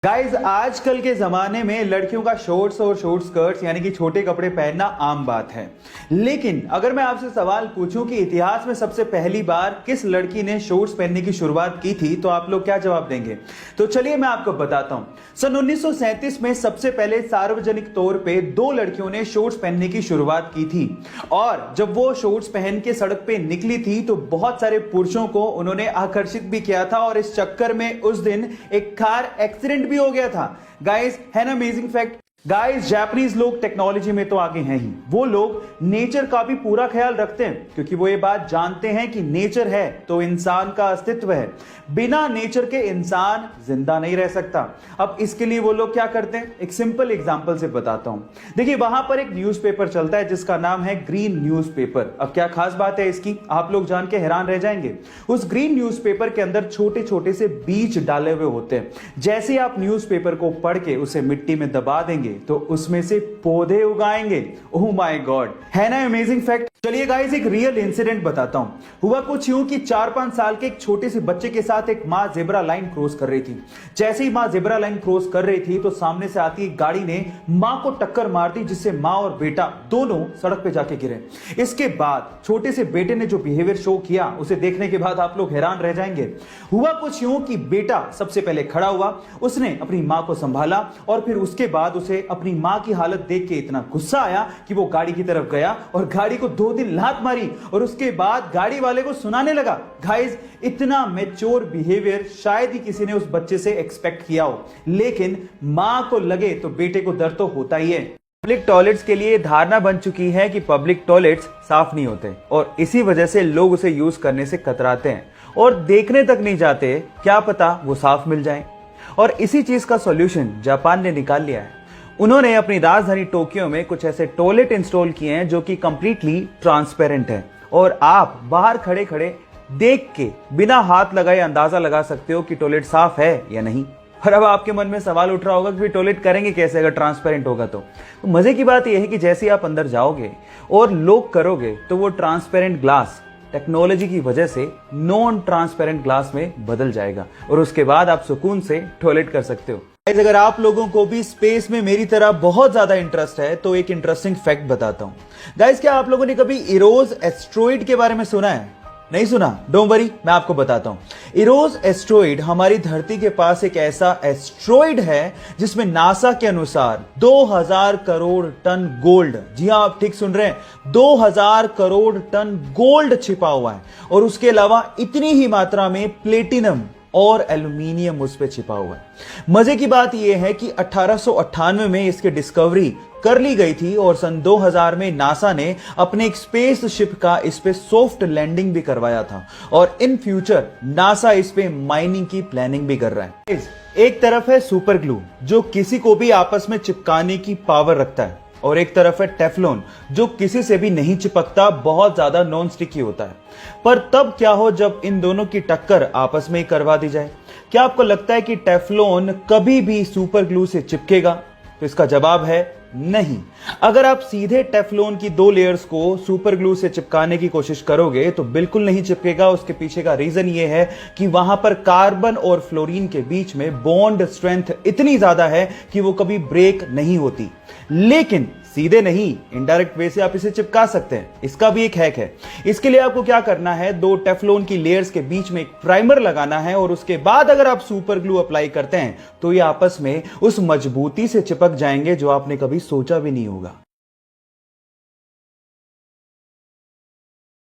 Guys आजकल के जमाने में लड़कियों का शॉर्ट्स और शॉर्ट स्कर्ट्स यानी कि छोटे कपड़े पहनना आम बात है। लेकिन अगर मैं आपसे सवाल पूछूं कि इतिहास में सबसे पहली बार किस लड़की ने शॉर्ट्स पहनने की शुरुआत की थी, तो आप लोग क्या जवाब देंगे? तो चलिए मैं आपको बताता हूं। सन 1937 में सबसे पहले सार्वजनिक तौर पे दो लड़कियों ने शॉर्ट्स पहनने की शुरुआत की थी, और जब वो शॉर्ट्स पहन के सड़क पे निकली थी तो बहुत सारे पुरुषों को उन्होंने आकर्षित भी किया था, और इस चक्कर में उस दिन एक कार एक्सीडेंट भी हो गया था। गाइस, है ना अमेजिंग फैक्ट? गाइस, जापानीज लोग टेक्नोलॉजी में तो आगे हैं ही, वो लोग नेचर का भी पूरा ख्याल रखते हैं, क्योंकि वो ये बात जानते हैं कि नेचर है तो इंसान का अस्तित्व है, बिना नेचर के इंसान जिंदा नहीं रह सकता। अब इसके लिए वो लोग क्या करते हैं, एक सिंपल एग्जांपल से बताता हूं। देखिए, वहां पर एक न्यूज़पेपर चलता है जिसका नाम है ग्रीन न्यूज़पेपर। अब क्या खास बात है इसकी, आप लोग जान के हैरान रह जाएंगे। उस ग्रीन न्यूज़पेपर के अंदर छोटे छोटे से बीज डाले हुए होते हैं। जैसे आप न्यूज़पेपर को पढ़ के उसे मिट्टी में दबा देंगे तो उसमें से पौधे उगाएंगे। ओह माय गॉड, है ना अमेजिंग फैक्ट? चलिए गाइस, एक रियल इंसिडेंट बताता हूं। हुआ कुछ यूं कि 4-5 साल के एक छोटे से बच्चे के साथ एक मां जेब्रा लाइन क्रॉस कर रही थी। जैसे ही मां जेब्रा लाइन क्रॉस कर रही थी तो सामने से आती एक गाड़ी ने मां को टक्कर मार दी, जिससे मां और बेटा दोनों सड़क पे जाके गिरे। इसके बाद छोटे से बेटे ने जो बिहेवियर शो किया, उसे देखने के बाद आप लोग हैरान रह जाएंगे। हुआ कुछ यूं कि बेटा सबसे पहले खड़ा हुआ, उसने अपनी मां को संभाला, और फिर उसके बाद उसे अपनी मां की हालत देख के इतना गुस्सा आया कि वो गाड़ी की तरफ गया और गाड़ी को 2 दिन लात मारी, और उसके बाद गाड़ी वाले को सुनाने लगा। गाइस, इतना मैच्योर बिहेवियर शायद ही किसी ने उस बच्चे से एक्सपेक्ट किया हो, लेकिन मां को लगे तो बेटे को दर्द तो होता ही है। पब्लिक टॉयलेट्स के लिए धारणा बन चुकी है कि पब्लिक टॉयलेट्स साफ नहीं होते, और इसी वजह से लोग उसे यूज करने से कतराते हैं और देखने तक नहीं जाते, क्या पता वो साफ मिल जाए। और इसी चीज का सॉल्यूशन जापान ने निकाल लिया है। उन्होंने अपनी राजधानी टोक्यो में कुछ ऐसे टॉयलेट इंस्टॉल किए हैं जो कि कंप्लीटली ट्रांसपेरेंट है, और आप बाहर खड़े खड़े देख के बिना हाथ लगाए अंदाजा लगा सकते हो कि टॉयलेट साफ है या नहीं। और अब आपके मन में सवाल उठ रहा होगा कि टॉयलेट करेंगे कैसे अगर ट्रांसपेरेंट होगा तो मजे की बात यह है कि जैसे आप अंदर जाओगे और लॉक करोगे तो वो ट्रांसपेरेंट ग्लास टेक्नोलॉजी की वजह से नॉन ट्रांसपेरेंट ग्लास में बदल जाएगा, और उसके बाद आप सुकून से टॉयलेट कर सकते हो। अगर आप लोगों को भी स्पेस में मेरी तरह बहुत ज्यादा इंटरेस्ट है तो एक इंटरेस्टिंग फैक्ट बताता हूं। गाइस, क्या आप लोगों ने कभी इरोस एस्ट्रॉइड के बारे में सुना है? नहीं सुना? डोंट वरी, मैं आपको बताता हूं। इरोस एस्ट्रॉइड हमारी धरती के पास एक ऐसा एस्ट्रॉइड है जिसमें नासा के अनुसार 2000 करोड़ टन गोल्ड, जी हां आप ठीक सुन रहे हैं, 2000 करोड़ टन गोल्ड छिपा हुआ है, और उसके अलावा इतनी ही मात्रा में प्लेटिनम और एल्यूमिनियम उस पे छिपा हुआ है। मजे की बात यह है कि 1898 में इसकी डिस्कवरी कर ली गई थी, और सन 2000 में नासा ने अपने एक स्पेस शिप का इस पे सॉफ्ट लैंडिंग भी करवाया था, और इन फ्यूचर नासा इस पे माइनिंग की प्लानिंग भी कर रहा है। एक तरफ है सुपर ग्लू जो किसी को भी आपस में चिपकाने की पावर रखता है, और एक तरफ है टेफ्लॉन जो किसी से भी नहीं चिपकता, बहुत ज्यादा नॉन स्टिकी होता है। पर तब क्या हो जब इन दोनों की टक्कर आपस में ही करवा दी जाए? क्या आपको लगता है कि टेफ्लॉन कभी भी सुपर ग्लू से चिपकेगा? तो इसका जवाब है नहीं। अगर आप सीधे टेफ्लॉन की 2 लेयर्स को सुपर ग्लू से चिपकाने की कोशिश करोगे तो बिल्कुल नहीं चिपकेगा। उसके पीछे का रीजन यह है कि वहां पर कार्बन और फ्लोरीन के बीच में बॉन्ड स्ट्रेंथ इतनी ज्यादा है कि वो कभी ब्रेक नहीं होती। लेकिन सीधे नहीं, इनडायरेक्ट वे से आप इसे चिपका सकते हैं। इसका भी एक हैक है। इसके लिए आपको क्या करना है, 2 टेफ्लॉन की लेयर्स के बीच में एक प्राइमर लगाना है, और उसके बाद अगर आप सुपर ग्लू अप्लाई करते हैं तो ये आपस में उस मजबूती से चिपक जाएंगे जो आपने कभी सोचा भी नहीं होगा।